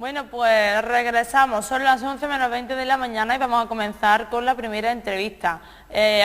Bueno, pues regresamos, son las 11 menos 20 de la mañana y vamos a comenzar con la primera entrevista.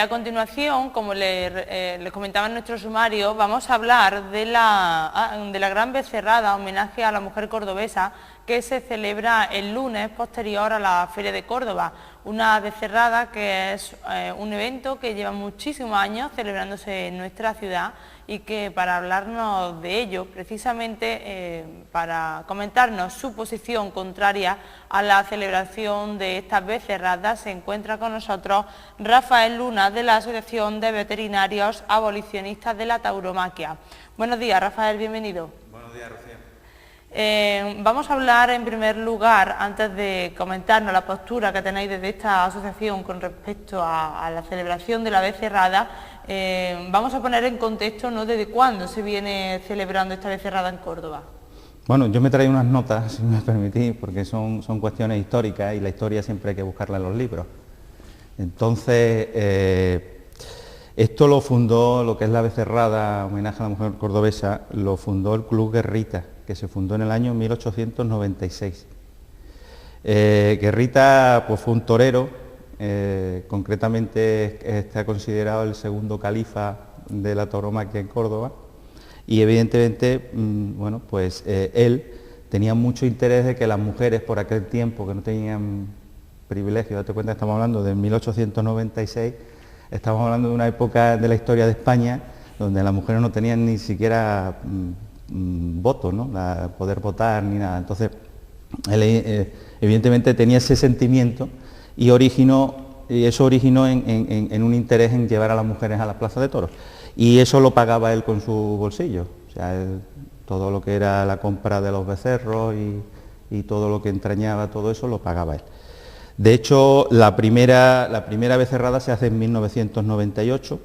A continuación, como les comentaba en nuestro sumario, vamos a hablar de la Gran Becerrada, homenaje a la mujer cordobesa, que se celebra el lunes posterior a la Feria de Córdoba. Una becerrada que es un evento que lleva muchísimos años celebrándose en nuestra ciudad y que para hablarnos de ello, precisamente para comentarnos su posición contraria a la celebración de estas becerradas, se encuentra con nosotros Rafael Luna, de la Asociación de Veterinarios Abolicionistas de la Tauromaquia. Buenos días, Rafael, bienvenido. Buenos días, Rocío. Vamos a hablar en primer lugar, antes de comentarnos la postura que tenéis desde esta asociación con respecto a la celebración de la becerrada, vamos a poner en contexto, ¿no?, desde cuándo se viene celebrando esta becerrada en Córdoba. Bueno, yo me traigo unas notas, si me permitís, porque son cuestiones históricas y la historia siempre hay que buscarla en los libros. Entonces, esto lo fundó, lo que es la becerrada, homenaje a la mujer cordobesa, lo fundó el Club Guerrita, que se fundó en el año 1896. Guerrita pues, fue un torero, concretamente está considerado el segundo califa de la tauromaquia en Córdoba, y evidentemente, bueno, pues él tenía mucho interés de que las mujeres por aquel tiempo, que no tenían privilegio, date cuenta, estamos hablando de 1896, estamos hablando de una época de la historia de España donde las mujeres no tenían ni siquiera voto, ¿no?, poder votar ni nada. Entonces, él evidentemente tenía ese sentimiento y eso originó en un interés en llevar a las mujeres a la plaza de toros. Y eso lo pagaba él con su bolsillo. O sea, todo lo que era la compra de los becerros y todo lo que entrañaba, todo eso lo pagaba él. De hecho, la primera becerrada se hace en 1998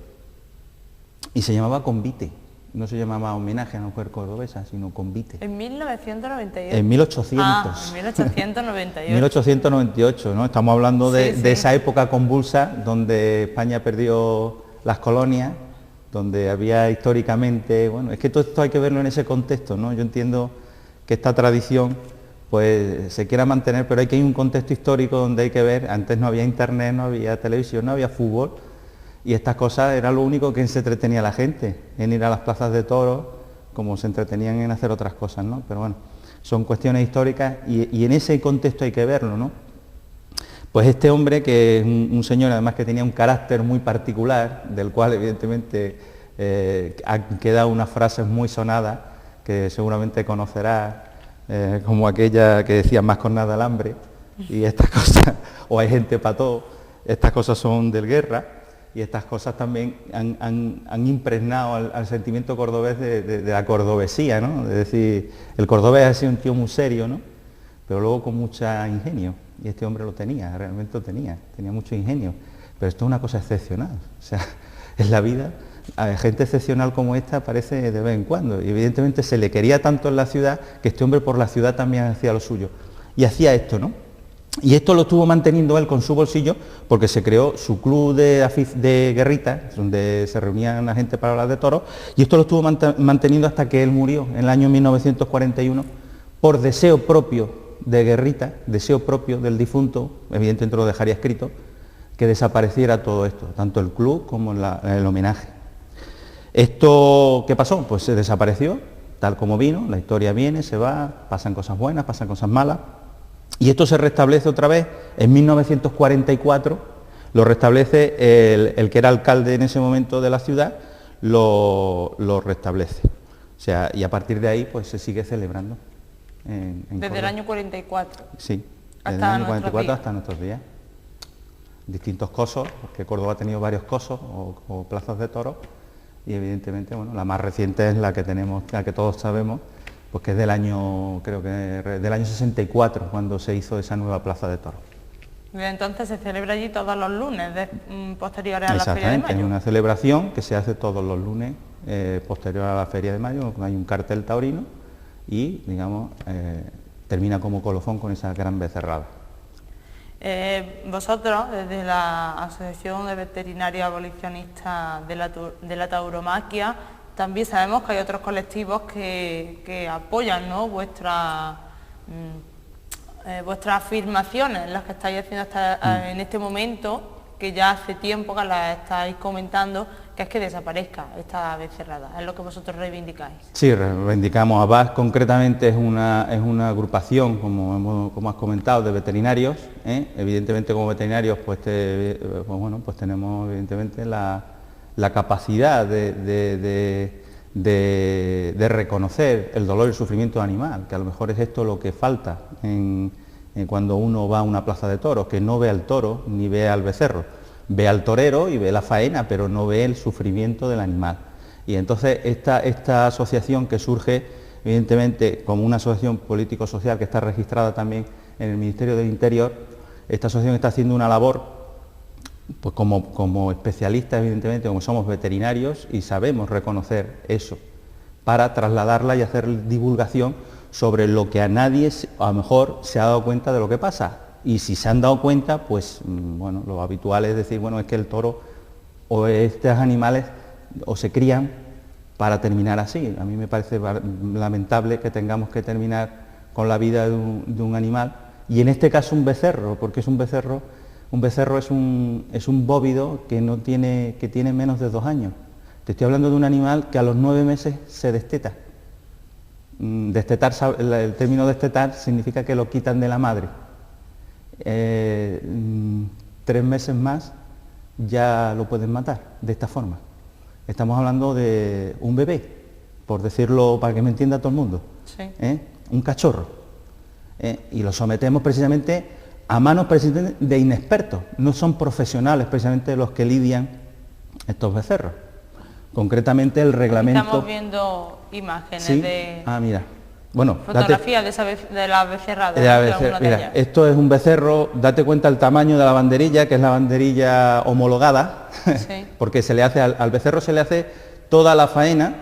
y se llamaba Convite. No se llamaba homenaje a la mujer cordobesa, sino Convite. ¿En 1998? En 1800. Ah, en 1898. 1898, ¿no? Estamos hablando de Sí. esa época convulsa donde España perdió las colonias, donde había históricamente... Bueno, es que todo esto hay que verlo en ese contexto, ¿no? Yo entiendo que esta tradición pues se quiera mantener, pero hay que ir un contexto histórico donde hay que ver, antes no había internet, no había televisión, no había fútbol, y estas cosas era lo único que se entretenía la gente, en ir a las plazas de toros, como se entretenían en hacer otras cosas, ¿no? Pero bueno, son cuestiones históricas y en ese contexto hay que verlo, ¿no? Pues este hombre, que es un señor además que tenía un carácter muy particular, del cual evidentemente han quedado unas frases muy sonadas, que seguramente conocerás, como aquella que decía más con nada al hambre, y estas cosas, o hay gente para todo, estas cosas son del Guerra, y estas cosas también han impregnado al sentimiento cordobés de la cordobesía, ¿no? Es decir, el cordobés ha sido un tío muy serio, ¿no?, pero luego con mucho ingenio, y este hombre lo tenía, realmente lo tenía mucho ingenio, pero esto es una cosa excepcional, o sea, en la vida, a gente excepcional como esta aparece de vez en cuando, y evidentemente se le quería tanto en la ciudad, que este hombre por la ciudad también hacía lo suyo, y hacía esto, ¿no? Y esto lo estuvo manteniendo él con su bolsillo, porque se creó su club de guerrita, donde se reunían la gente para hablar de toros, y esto lo estuvo manteniendo hasta que él murió, en el año 1941, por deseo propio de Guerrita, deseo propio del difunto, evidentemente lo dejaría escrito, que desapareciera todo esto, tanto el club como el homenaje. ¿Esto qué pasó? Pues se desapareció, tal como vino, la historia viene, se va, pasan cosas buenas, pasan cosas malas, y esto se restablece otra vez en 1944, lo restablece el que era alcalde en ese momento de la ciudad, lo restablece. O sea, y a partir de ahí pues se sigue celebrando. Desde el año 44. Sí, desde el año 44 hasta nuestros días. Distintos cosos, porque Córdoba ha tenido varios cosos o plazas de toros, y evidentemente, bueno, la más reciente es la que tenemos, la que todos sabemos, pues que es del año, creo que del año 64, cuando se hizo esa nueva plaza de toros. Entonces se celebra allí todos los lunes posteriores a la Feria de Exactamente, Mayo. es una celebración que se hace todos los lunes posterior a la Feria de Mayo, hay un cartel taurino y, digamos, termina como colofón con esa gran becerrada. Vosotros, desde la Asociación de Veterinarios Abolicionistas de la Tauromaquia, también sabemos que hay otros colectivos que apoyan, ¿no?, vuestra vuestras afirmaciones, las que estáis haciendo hasta en este momento, que ya hace tiempo que las estáis comentando, que es que desaparezca esta becerrada, es lo que vosotros reivindicáis. Sí, reivindicamos. ABAS concretamente es una agrupación, como has comentado, de veterinarios, ¿eh? Evidentemente como veterinarios pues tenemos evidentemente la capacidad de reconocer el dolor y el sufrimiento animal, que a lo mejor es esto lo que falta cuando uno va a una plaza de toros, que no ve al toro ni ve al becerro, ve al torero y ve la faena, pero no ve el sufrimiento del animal. Y entonces esta asociación, que surge evidentemente como una asociación político-social que está registrada también en el Ministerio del Interior, esta asociación está haciendo una labor pues como especialistas, evidentemente, como somos veterinarios y sabemos reconocer eso, para trasladarla y hacer divulgación sobre lo que a nadie a lo mejor se ha dado cuenta de lo que pasa. Y si se han dado cuenta, pues bueno, lo habitual es decir, bueno, es que el toro o estos animales o se crían para terminar así. A mí me parece lamentable que tengamos que terminar con la vida de un animal, y en este caso un becerro, porque es un becerro es un bóvido que tiene menos de 2 años. Te estoy hablando de un animal que a los 9 meses se desteta. Destetar, el término destetar significa que lo quitan de la madre. 3 meses más ya lo pueden matar de esta forma. Estamos hablando de un bebé, por decirlo para que me entienda todo el mundo. Sí. Un cachorro. Y lo sometemos precisamente a manos precisamente de inexpertos. No son profesionales precisamente los que lidian estos becerros. Concretamente el reglamento... Estamos viendo imágenes, ¿sí? de... Ah, mira. Bueno, fotografías de la becerrada. Mira, esto es un becerro, date cuenta el tamaño de la banderilla, que es la banderilla homologada, sí. Porque se le hace al becerro se le hace toda la faena,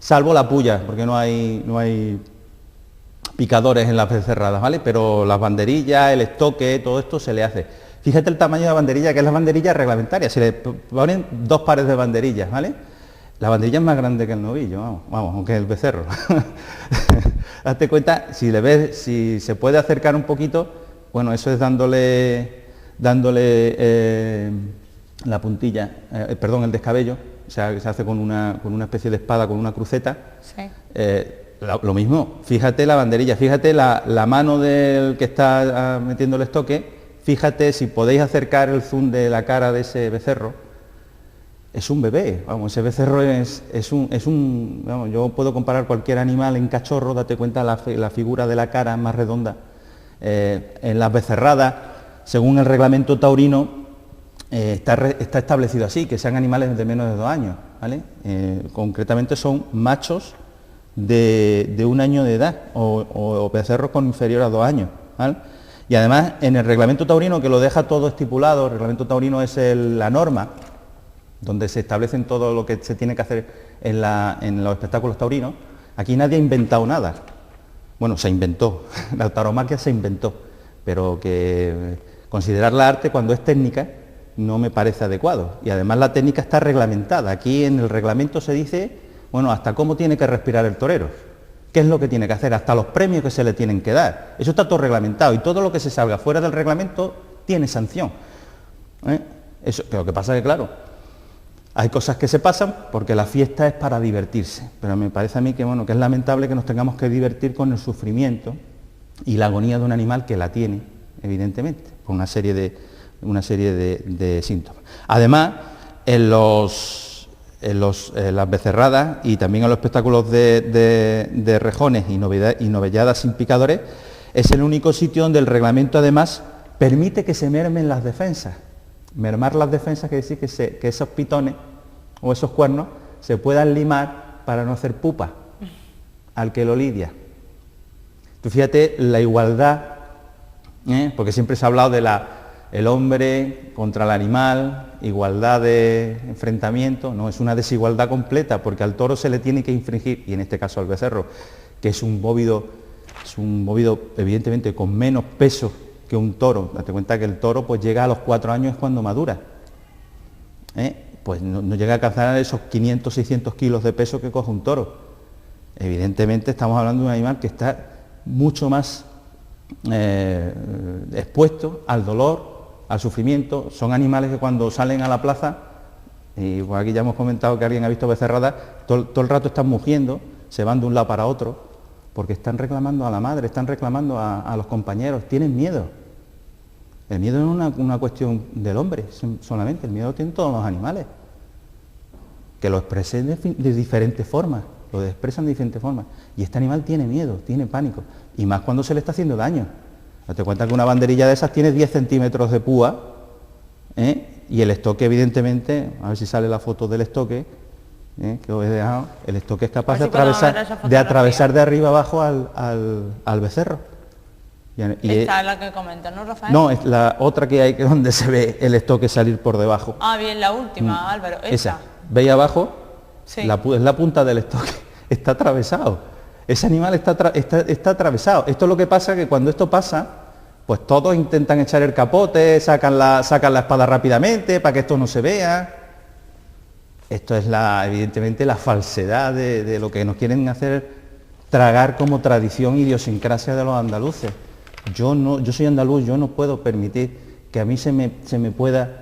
salvo la puya, porque no hay picadores en las becerradas, ¿vale? Pero las banderillas, el estoque, todo esto se le hace. Fíjate el tamaño de la banderilla, que es la banderilla reglamentaria, se le ponen 2 pares de banderillas, ¿vale? La banderilla es más grande que el novillo, vamos, aunque el becerro. Date cuenta, si le ves, si se puede acercar un poquito, bueno, eso es dándole la puntilla, el descabello, o sea, se hace con una especie de espada, con una cruceta. Sí. Lo mismo, fíjate la banderilla, fíjate la mano del que está metiendo el estoque, fíjate si podéis acercar el zoom de la cara de ese becerro. Es un bebé, vamos, ese becerro vamos, yo puedo comparar cualquier animal en cachorro, date cuenta la figura de la cara es más redonda. En las becerradas, según el reglamento taurino, está establecido así, que sean animales de menos de 2 años, ¿vale? Concretamente son machos de 1 año de edad o becerros con inferior a 2 años, ¿vale? Y además en el reglamento taurino, que lo deja todo estipulado, el reglamento taurino es la norma donde se establecen todo lo que se tiene que hacer en los espectáculos taurinos. Aquí nadie ha inventado nada. Bueno, se inventó, la tauromaquia se inventó, pero que considerarla arte cuando es técnica no me parece adecuado. Y además la técnica está reglamentada. Aquí en el reglamento se dice, bueno, hasta cómo tiene que respirar el torero, qué es lo que tiene que hacer, hasta los premios que se le tienen que dar. Eso está todo reglamentado y todo lo que se salga fuera del reglamento tiene sanción. Eso, lo que pasa es que, claro, hay cosas que se pasan porque la fiesta es para divertirse, pero me parece a mí que, bueno, que es lamentable que nos tengamos que divertir con el sufrimiento y la agonía de un animal que la tiene, evidentemente, por una serie de síntomas. Además, en las becerradas y también en los espectáculos de rejones y novelladas sin picadores, es el único sitio donde el reglamento además permite que se mermen las defensas. Mermar las defensas quiere decir que esos pitones o esos cuernos se puedan limar para no hacer pupa al que lo lidia. Tú fíjate la igualdad, porque siempre se ha hablado de el hombre contra el animal, igualdad de enfrentamiento, no, es una desigualdad completa, porque al toro se le tiene que infringir, y en este caso al becerro, que es un bóvido evidentemente con menos peso que un toro. Date cuenta que el toro pues llega a los 4 años cuando madura. Pues no llega a alcanzar esos 500, 600 kilos de peso que coge un toro. Evidentemente estamos hablando de un animal que está mucho más expuestos al dolor, al sufrimiento. Son animales que cuando salen a la plaza, y pues aquí ya hemos comentado que alguien ha visto becerradas, todo el rato están mugiendo, se van de un lado para otro, porque están reclamando a la madre, están reclamando a los compañeros, tienen miedo. El miedo no es una cuestión del hombre solamente, el miedo lo tienen todos los animales, que lo expresen de diferentes formas, lo expresan de diferentes formas. Y este animal tiene miedo, tiene pánico, y más cuando se le está haciendo daño. Date cuenta que una banderilla de esas tiene 10 centímetros de púa, y el estoque, evidentemente, a ver si sale la foto del estoque, que os he dejado, el estoque es capaz de atravesar de arriba abajo al becerro. Esta es la que comenta, ¿no, Rafael? No, es la otra que hay, que donde se ve el estoque salir por debajo. Ah, bien, la última, Álvaro. Esa. ¿Veis abajo? Sí. Es la punta del estoque. Está atravesado. Ese animal está atravesado. Esto es lo que pasa, que cuando esto pasa, pues todos intentan echar el capote, sacan la espada rápidamente para que esto no se vea. Esto es evidentemente la falsedad de lo que nos quieren hacer tragar como tradición, idiosincrasia de los andaluces. Yo soy andaluz, yo no puedo permitir que a mí se me pueda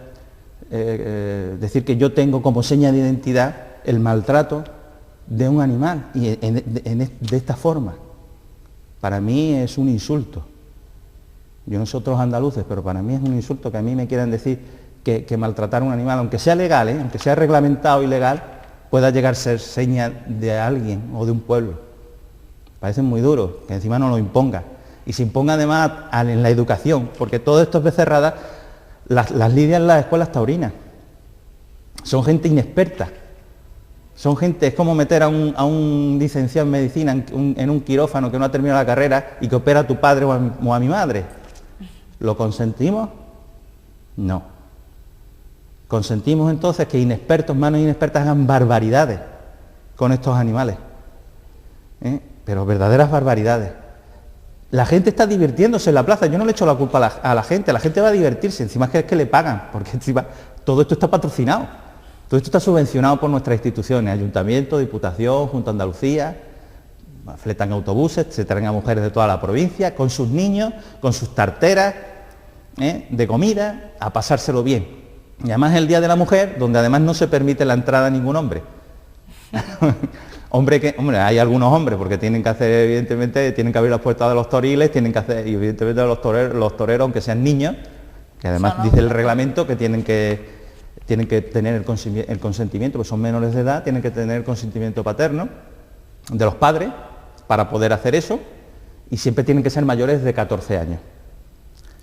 decir que yo tengo como seña de identidad el maltrato de un animal y de esta forma. Para mí es un insulto. Yo no sé otros andaluces, pero para mí es un insulto que a mí me quieran decir que maltratar a un animal, aunque sea legal, aunque sea reglamentado y legal, pueda llegar a ser seña de alguien o de un pueblo. Parece muy duro, que encima no lo imponga. Y se imponga además en la educación, porque todo esto es becerradas, las lidian las escuelas taurinas. Son gente inexperta. Son gente, es como meter a un licenciado en medicina en un quirófano que no ha terminado la carrera y que opera a tu padre o a mi madre. ¿Lo consentimos? No. Consentimos entonces que inexpertos, manos inexpertas, hagan barbaridades con estos animales. Pero verdaderas barbaridades. La gente está divirtiéndose en la plaza, yo no le echo la culpa a la gente va a divertirse, encima es que le pagan, porque encima todo esto está patrocinado, todo esto está subvencionado por nuestras instituciones, Ayuntamiento, Diputación, Junta de Andalucía, fletan autobuses, se traen a mujeres de toda la provincia, con sus niños, con sus tarteras de comida, a pasárselo bien. Y además es el Día de la Mujer, donde además no se permite la entrada a ningún hombre. Hombre, hay algunos hombres, porque tienen que hacer, evidentemente, tienen que abrir las puertas de los toriles, tienen que hacer, y evidentemente los toreros, aunque sean niños, que además dice el reglamento que tienen que tener el consentimiento, pues son menores de edad, tienen que tener el consentimiento paterno de los padres para poder hacer eso, y siempre tienen que ser mayores de 14 años.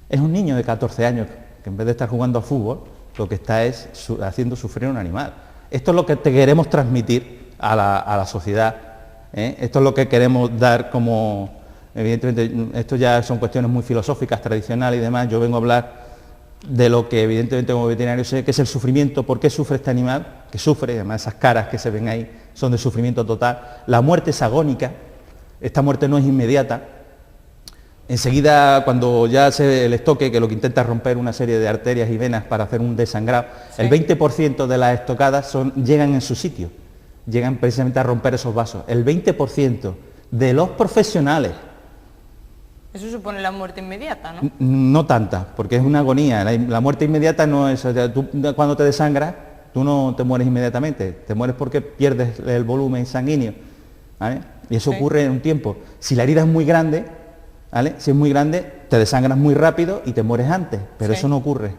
Es un niño de 14 años que en vez de estar jugando al fútbol, lo que está es haciendo sufrir a un animal. Esto es lo que te queremos transmitir a la sociedad. Esto es lo que queremos dar como, evidentemente, esto ya son cuestiones muy filosóficas, tradicionales y demás. Yo vengo a hablar de lo que evidentemente como veterinario sé, que es el sufrimiento. ¿Por qué sufre este animal? Que sufre, además esas caras que se ven ahí son de sufrimiento total. La muerte es agónica, esta muerte no es inmediata. Enseguida, cuando ya hace el estoque, que lo que intenta es romper una serie de arterias y venas para hacer un desangrado, sí. El 20% de las estocadas llegan en su sitio. Llegan precisamente a romper esos vasos. El 20% de los profesionales. Eso supone la muerte inmediata, ¿no? No tanta, porque es una agonía. La muerte inmediata no es... O sea, tú, cuando te desangras, tú no te mueres inmediatamente. Te mueres porque pierdes el volumen sanguíneo, ¿vale? Y eso ocurre en un tiempo. Si la herida es muy grande, ¿vale? Si es muy grande, te desangras muy rápido y te mueres antes. Pero eso no ocurre.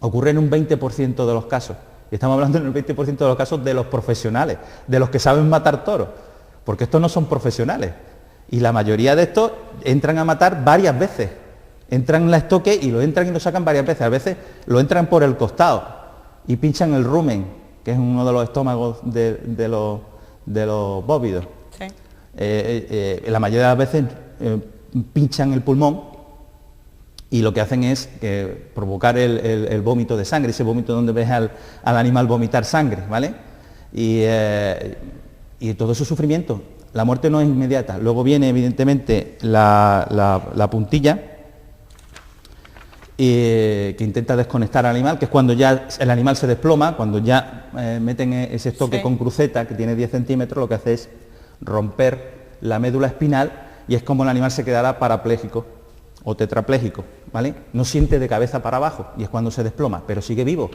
Ocurre en un 20% de los casos. Y estamos hablando en el 20% de los casos de los profesionales, de los que saben matar toros, porque estos no son profesionales. Y la mayoría de estos entran a matar varias veces. Entran en la estoque y lo entran y lo sacan varias veces. A veces lo entran por el costado y pinchan el rumen, que es uno de los estómagos de los bóvidos. Sí. La mayoría de las veces pinchan el pulmón. Y lo que hacen es provocar el vómito de sangre, ese vómito donde ves al animal vomitar sangre, ¿vale? Y todo ese sufrimiento. La muerte no es inmediata. Luego viene, evidentemente, la puntilla, que intenta desconectar al animal, que es cuando ya el animal se desploma, cuando ya meten ese estoque con cruceta, que tiene 10 centímetros, lo que hace es romper la médula espinal y es como el animal se quedará parapléjico. o tetrapléjico, ¿vale? No siente de cabeza para abajo y es cuando se desploma, pero sigue vivo.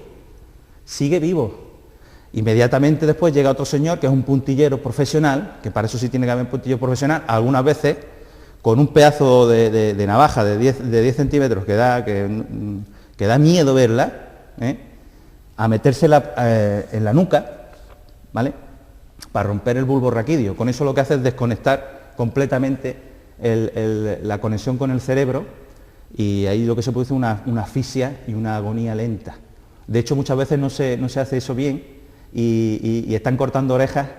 Sigue vivo. Inmediatamente después llega otro señor que es un puntillero profesional, que para eso sí tiene que haber un puntillero profesional, algunas veces con un pedazo de navaja de 10 centímetros que da miedo verla, a metérsela en la nuca, ¿vale? Para romper el bulbo raquídeo. Con eso lo que hace es desconectar completamente la conexión con el cerebro y ahí lo que se produce es una asfixia y una agonía lenta. De hecho, muchas veces no se hace eso bien y están cortando orejas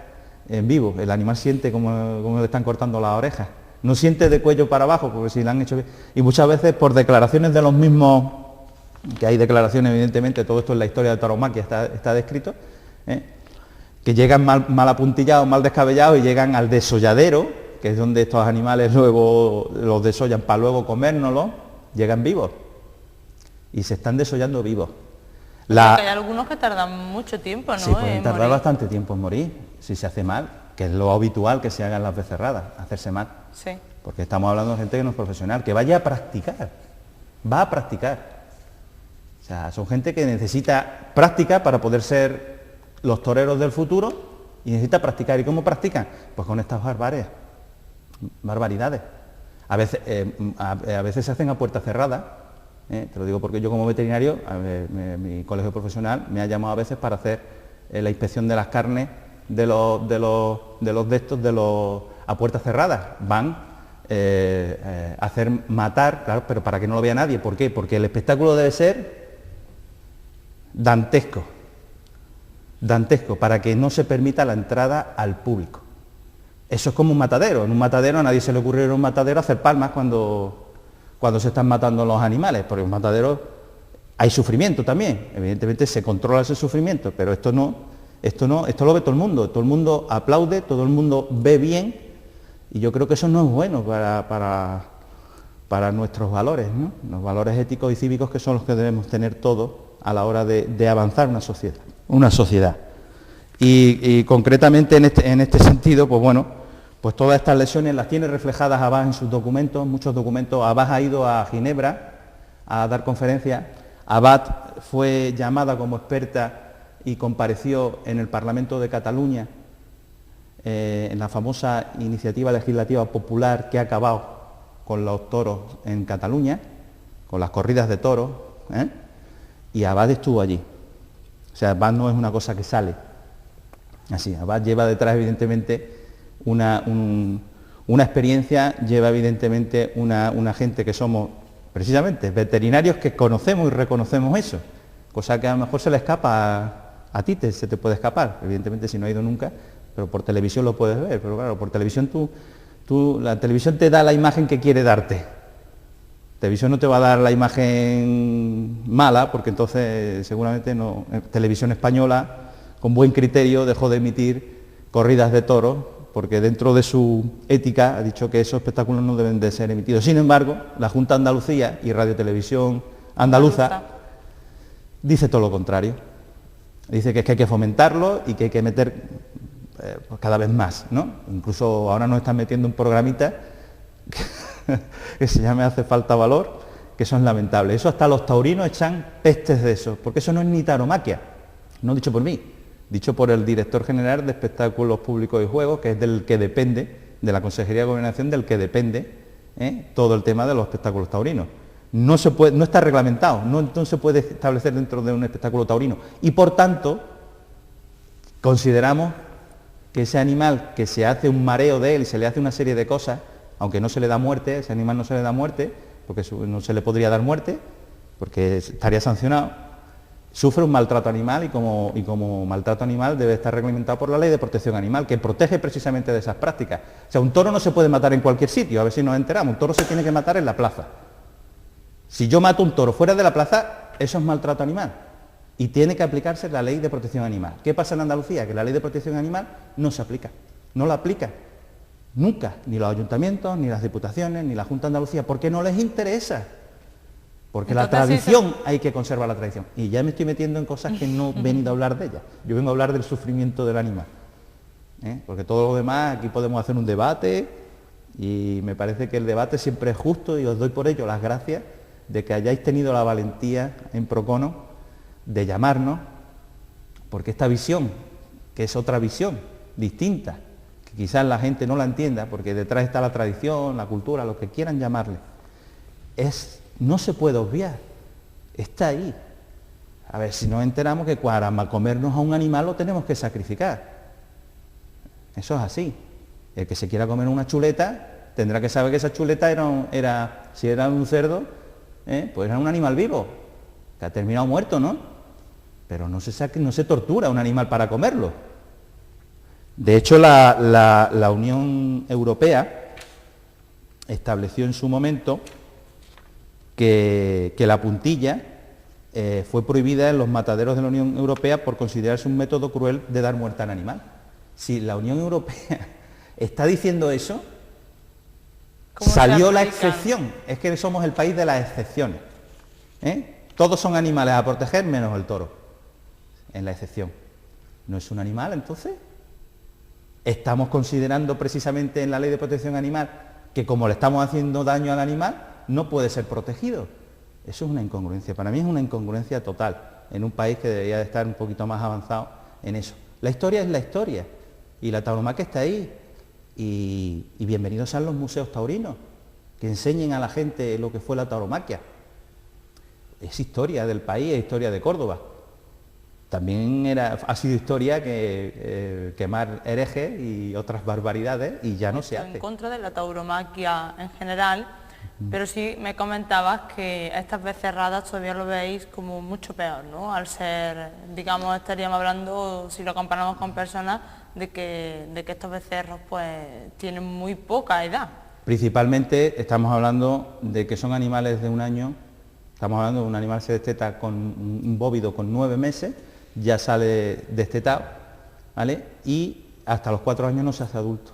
en vivo. El animal siente como le están cortando las orejas. No siente de cuello para abajo, porque si la han hecho bien. Y muchas veces por declaraciones de los mismos, que hay declaraciones evidentemente, todo esto en la historia de tauromaquia está descrito, que llegan mal apuntillados, mal descabellados y llegan al desolladero, que es donde estos animales luego los desollan para luego comérnoslos, llegan vivos. Y se están desollando vivos. Hay algunos que tardan mucho tiempo, ¿no? Sí, pueden tardar bastante tiempo en morir, si se hace mal, que es lo habitual que se hagan las becerradas, hacerse mal. Sí. Porque estamos hablando de gente que no es profesional, que vaya a practicar, va a practicar. O sea, son gente que necesita práctica para poder ser los toreros del futuro y necesita practicar. ¿Y cómo practican? Pues con estas barbaridades. A veces se hacen a puerta cerrada. Te lo digo porque yo como veterinario, mi colegio profesional me ha llamado a veces para hacer la inspección de las carnes a puertas cerradas. Van a hacer matar, claro, pero para que no lo vea nadie. ¿Por qué? Porque el espectáculo debe ser dantesco, para que no se permita la entrada al público. Eso es como un matadero. En un matadero a nadie se le ocurrió en un matadero hacer palmas cuando se están matando los animales, porque en un matadero hay sufrimiento también, evidentemente se controla ese sufrimiento, pero esto lo ve todo el mundo aplaude, todo el mundo ve bien, y yo creo que eso no es bueno para nuestros valores, ¿no? Los valores éticos y cívicos que son los que debemos tener todos a la hora de avanzar una sociedad. Y concretamente en este sentido, pues bueno, pues todas estas lesiones las tiene reflejadas Abad en sus documentos, muchos documentos. Abad ha ido a Ginebra a dar conferencias. Abad fue llamada como experta y compareció en el Parlamento de Cataluña en la famosa iniciativa legislativa popular que ha acabado con los toros en Cataluña, con las corridas de toros, y Abad estuvo allí. O sea, Abad no es una cosa que sale así. Abad lleva detrás evidentemente una experiencia, lleva evidentemente una gente que somos precisamente veterinarios que conocemos y reconocemos eso, cosa que a lo mejor se le escapa a ti, se te puede escapar, evidentemente si no has ido nunca, pero por televisión lo puedes ver, pero claro, por televisión la televisión te da la imagen que quiere darte. La televisión no te va a dar la imagen mala, porque entonces seguramente no. Televisión Española, con buen criterio, dejó de emitir corridas de toros, porque dentro de su ética ha dicho que esos espectáculos no deben de ser emitidos. Sin embargo, la Junta de Andalucía y Radio Televisión Andaluza dice todo lo contrario. Dice que es que hay que fomentarlo y que hay que meter pues cada vez más, ¿no? Incluso ahora nos están metiendo un programita que se llama Hace falta valor, que eso es lamentable. Eso hasta los taurinos echan pestes de eso, porque eso no es ni tauromaquia, no dicho por mí, dicho por el director general de Espectáculos Públicos y Juegos, que es del que depende, de la Consejería de Gobernación, del que depende todo el tema de los espectáculos taurinos. No está reglamentado, no se puede establecer dentro de un espectáculo taurino. Y por tanto, consideramos que ese animal, que se hace un mareo de él y se le hace una serie de cosas, aunque no se le da muerte, ese animal no se le da muerte, porque no se le podría dar muerte, porque estaría sancionado, sufre un maltrato animal y como maltrato animal debe estar reglamentado por la Ley de Protección Animal, que protege precisamente de esas prácticas. O sea, un toro no se puede matar en cualquier sitio, a ver si nos enteramos, un toro se tiene que matar en la plaza. Si yo mato un toro fuera de la plaza, eso es maltrato animal y tiene que aplicarse la Ley de Protección Animal. ¿Qué pasa en Andalucía? Que la Ley de Protección Animal no se aplica, no la aplica nunca, ni los ayuntamientos, ni las diputaciones, ni la Junta de Andalucía, porque no les interesa. Porque entonces, la tradición, hay que conservar la tradición. Y ya me estoy metiendo en cosas que no he venido a hablar de ellas. Yo vengo a hablar del sufrimiento del animal. Porque todo lo demás, aquí podemos hacer un debate Y me parece que el debate siempre es justo y os doy por ello las gracias de que hayáis tenido la valentía en Procono de llamarnos, porque esta visión, que es otra visión distinta, que quizás la gente no la entienda, porque detrás está la tradición, la cultura, lo que quieran llamarle, no se puede obviar, está ahí. A ver, si nos enteramos que para comernos a un animal lo tenemos que sacrificar. Eso es así. El que se quiera comer una chuleta tendrá que saber que esa chuleta si era un cerdo, pues era un animal vivo, que ha terminado muerto, ¿no? Pero no se tortura a un animal para comerlo. De hecho, la Unión Europea estableció en su momento que la puntilla fue prohibida en los mataderos de la Unión Europea por considerarse un método cruel de dar muerte al animal. Si la Unión Europea está diciendo eso, salió la excepción. Es que somos el país de las excepciones. Todos son animales a proteger menos el toro, en la excepción. ¿No es un animal entonces? Estamos considerando precisamente en la ley de protección animal que como le estamos haciendo daño al animal, no puede ser protegido. Eso es una incongruencia. Para mí es una incongruencia total en un país que debería de estar un poquito más avanzado en eso. La historia es la historia y la tauromaquia está ahí. Y bienvenidos sean los museos taurinos, que enseñen a la gente lo que fue la tauromaquia. Es historia del país, es historia de Córdoba. También ha sido historia que quemar herejes y otras barbaridades y ya no se hace. En contra de la tauromaquia en general, pero sí me comentabas que estas becerradas todavía lo veis como mucho peor, ¿no? Al ser, digamos, estaríamos hablando, si lo comparamos con personas, de que estos becerros pues tienen muy poca edad. Principalmente estamos hablando de que son animales de un año, estamos hablando de un animal se desteta con un bóvido con 9 meses, ya sale destetado, ¿vale? Y hasta los 4 años no se hace adulto.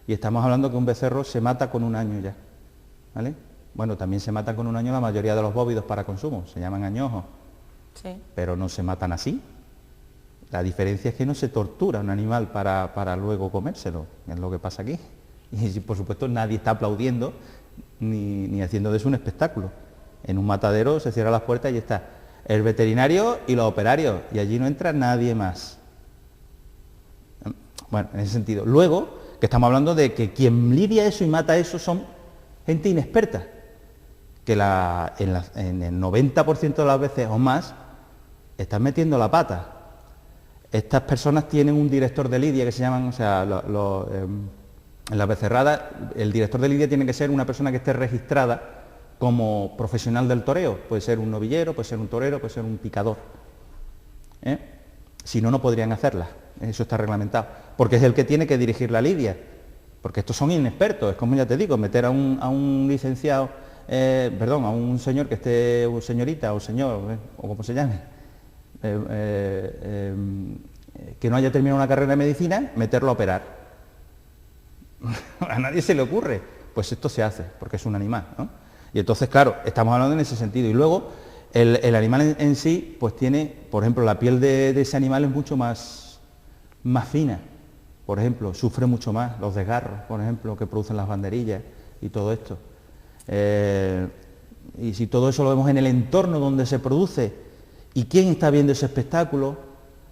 Y estamos hablando que un becerro se mata con 1 año ya, ¿vale? Bueno, también se matan con 1 año la mayoría de los bóvidos para consumo, se llaman añojos, sí, pero no se matan así. La diferencia es que no se tortura un animal para luego comérselo, es lo que pasa aquí. Y por supuesto nadie está aplaudiendo ni haciendo de eso un espectáculo. En un matadero se cierran las puertas y está el veterinario y los operarios, y allí no entra nadie más. Bueno, en ese sentido. Luego, que estamos hablando de que quien lidia eso y mata eso son gente inexperta, que en el 90% de las veces o más están metiendo la pata. Estas personas tienen un director de lidia que se llaman, o sea, en las becerradas, el director de lidia tiene que ser una persona que esté registrada como profesional del toreo. Puede ser un novillero, puede ser un torero, puede ser un picador. Si no, no podrían hacerla. Eso está reglamentado. Porque es el que tiene que dirigir la lidia. Porque estos son inexpertos. Es como ya te digo, meter a un licenciado, a un señor que esté, o señorita, o señor, o como se llame, que no haya terminado una carrera de medicina, meterlo a operar. A nadie se le ocurre. Pues esto se hace, porque es un animal, ¿no? Y entonces, claro, estamos hablando en ese sentido. Y luego, el animal en sí, pues tiene, por ejemplo, la piel de ese animal es mucho más fina. Por ejemplo, sufre mucho más los desgarros, por ejemplo, que producen las banderillas y todo esto. Y si todo eso lo vemos en el entorno donde se produce, ¿y quién está viendo ese espectáculo?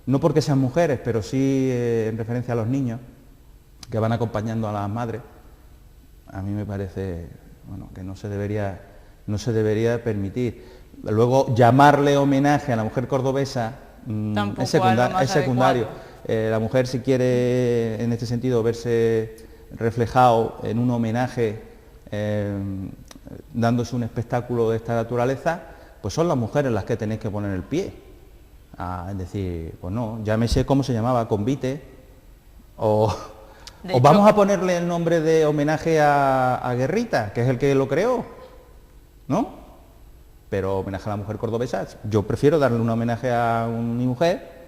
No porque sean mujeres, pero sí en referencia a los niños que van acompañando a las madres. A mí me parece, bueno, que no se debería permitir. Luego, llamarle homenaje a la mujer cordobesa es secundario. La mujer, si quiere, en este sentido, verse reflejado en un homenaje, dándose un espectáculo de esta naturaleza, pues son las mujeres las que tenéis que poner el pie. Es decir, pues no, llámese cómo se llamaba, convite, o vamos a ponerle el nombre de homenaje a Guerrita, que es el que lo creó, ¿no? Pero homenaje a la mujer cordobesa, yo prefiero darle un homenaje a mi mujer,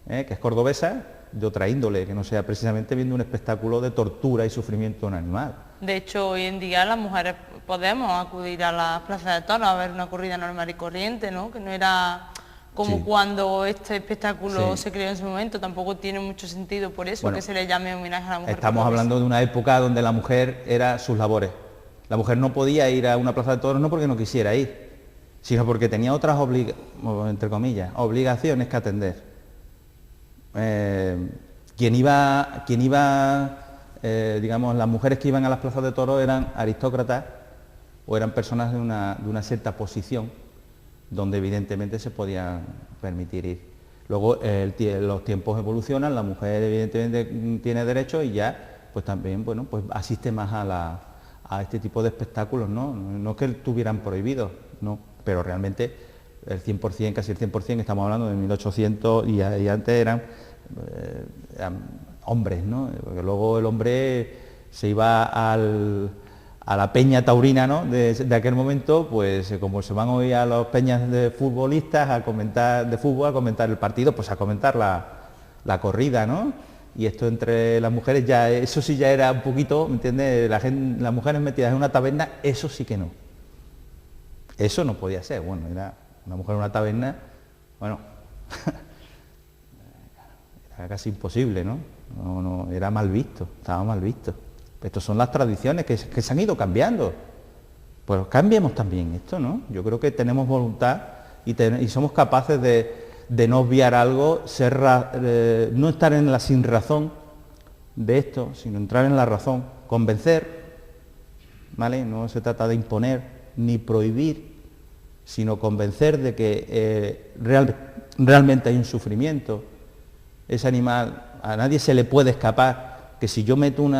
que es cordobesa, de otra índole, que no sea precisamente viendo un espectáculo de tortura y sufrimiento de un animal. De hecho, hoy en día las mujeres podemos acudir a las plazas de toros a ver una corrida normal y corriente, ¿no? Que no era como Sí. cuando este espectáculo Sí. se creó en su momento. Tampoco tiene mucho sentido por eso Bueno, que se le llame homenaje a la mujer. Estamos hablando de una época donde la mujer era sus labores. La mujer no podía ir a una plaza de toros no porque no quisiera ir, sino porque tenía otras entre comillas, obligaciones que atender. Digamos, las mujeres que iban a las plazas de toros eran aristócratas o eran personas de una cierta posición donde evidentemente se podían permitir ir. Luego los tiempos evolucionan, la mujer evidentemente tiene derechos y ya pues también bueno, pues asiste más a este tipo de espectáculos, ¿no? No que estuvieran prohibidos, no, pero realmente el 100%, casi el 100%, estamos hablando de 1800 y antes eran hombres, ¿no? Porque luego el hombre se iba a la peña taurina, ¿no? de aquel momento, pues como se van hoy a las peñas de futbolistas a comentar de fútbol, a comentar el partido, pues a comentar la corrida, ¿no? Y esto entre las mujeres ya, eso sí ya era un poquito, ¿me entiendes? Las mujeres metidas en una taberna, eso sí que no. Eso no podía ser, bueno, era una mujer en una taberna, bueno, era casi imposible, ¿no? No, era mal visto, estaba mal visto. Estas son las tradiciones que se han ido cambiando. Pues cambiemos también esto, ¿no? Yo creo que tenemos voluntad y somos capaces de no obviar algo, no estar en la sinrazón de esto, sino entrar en la razón, convencer, ¿vale? No se trata de imponer ni prohibir, sino convencer de que realmente hay un sufrimiento. Ese animal, a nadie se le puede escapar que si yo meto un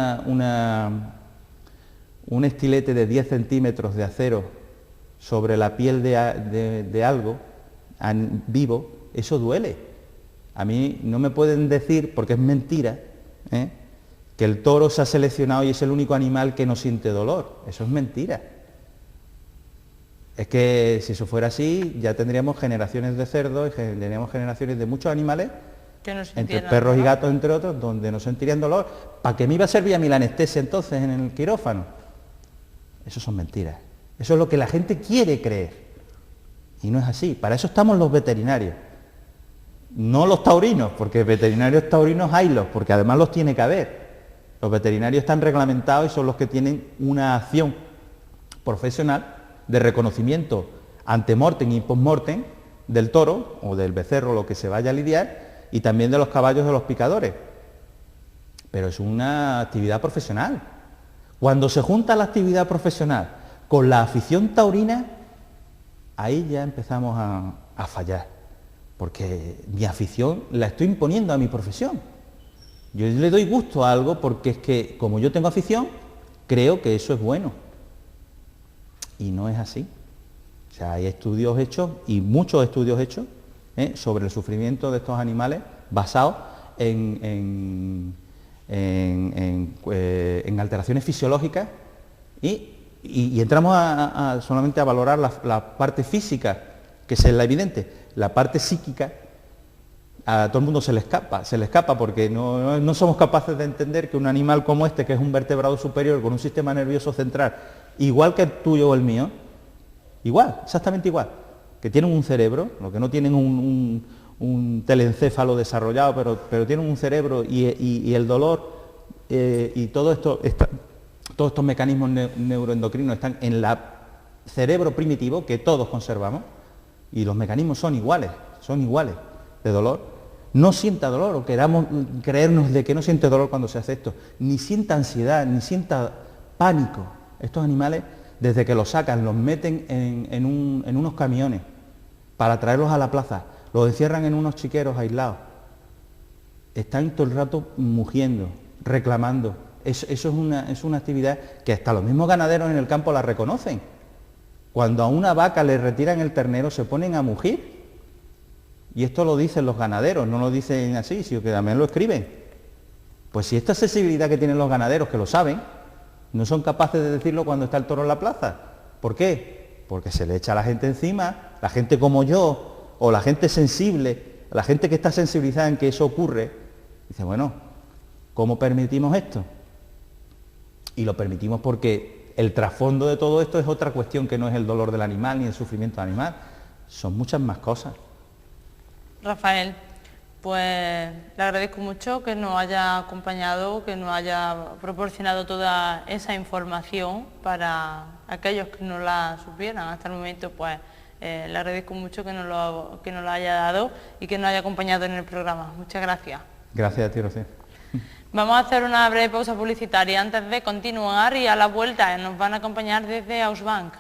estilete de 10 centímetros de acero sobre la piel de algo vivo, eso duele. A mí no me pueden decir, porque es mentira, que el toro se ha seleccionado y es el único animal que no siente dolor. Eso es mentira. Es que si eso fuera así, ya tendríamos generaciones de cerdos y tendríamos generaciones de muchos animales, que no entre perros y gatos, entre otros, donde no sentirían dolor. ¿Para qué me iba a servir a mí la anestesia entonces en el quirófano? Eso son mentiras. Eso es lo que la gente quiere creer. Y no es así. Para eso estamos los veterinarios. No los taurinos, porque veterinarios taurinos haylos, porque además los tiene que haber. Los veterinarios están reglamentados y son los que tienen una acción profesional de reconocimiento ante mortem y post-mortem del toro o del becerro, lo que se vaya a lidiar, y también de los caballos de los picadores. Pero es una actividad profesional. Cuando se junta la actividad profesional con la afición taurina, ahí ya empezamos a fallar, porque mi afición la estoy imponiendo a mi profesión. Yo le doy gusto a algo porque es que, como yo tengo afición, creo que eso es bueno. Y no es así. O sea, hay estudios hechos, y muchos estudios hechos, sobre el sufrimiento de estos animales basados en alteraciones fisiológicas y entramos solamente a valorar la parte física, que es la evidente. La parte psíquica a todo el mundo se le escapa porque no somos capaces de entender que un animal como este, que es un vertebrado superior con un sistema nervioso central igual que el tuyo o el mío, igual, exactamente igual, que tienen un cerebro, lo que no tienen un telencéfalo desarrollado, pero tienen un cerebro y el dolor y todos estos mecanismos neuroendocrinos están en el cerebro primitivo que todos conservamos, y los mecanismos son iguales de dolor. No sienta dolor, o queramos creernos de que no siente dolor cuando se hace esto, ni sienta ansiedad, ni sienta pánico. Estos animales, desde que los sacan, los meten en unos camiones para traerlos a la plaza, los encierran en unos chiqueros aislados, están todo el rato mugiendo, reclamando. Eso es una actividad que hasta los mismos ganaderos en el campo la reconocen. Cuando a una vaca le retiran el ternero, se ponen a mugir. Y esto lo dicen los ganaderos, no lo dicen así, sino que también lo escriben. Pues si esta sensibilidad que tienen los ganaderos, que lo saben, no son capaces de decirlo cuando está el toro en la plaza. ¿Por qué? Porque se le echa a la gente encima, la gente como yo, o la gente sensible, la gente que está sensibilizada en que eso ocurre, dice, bueno, ¿cómo permitimos esto? Y lo permitimos porque el trasfondo de todo esto es otra cuestión que no es el dolor del animal ni el sufrimiento del animal, son muchas más cosas. Rafael, pues le agradezco mucho que nos haya acompañado, que nos haya proporcionado toda esa información para aquellos que no la supieran hasta el momento. Pues le agradezco mucho que nos lo haya dado y que nos haya acompañado en el programa. Muchas gracias. Gracias a ti, Rocío. Vamos a hacer una breve pausa publicitaria antes de continuar, y a la vuelta nos van a acompañar desde Ausbank.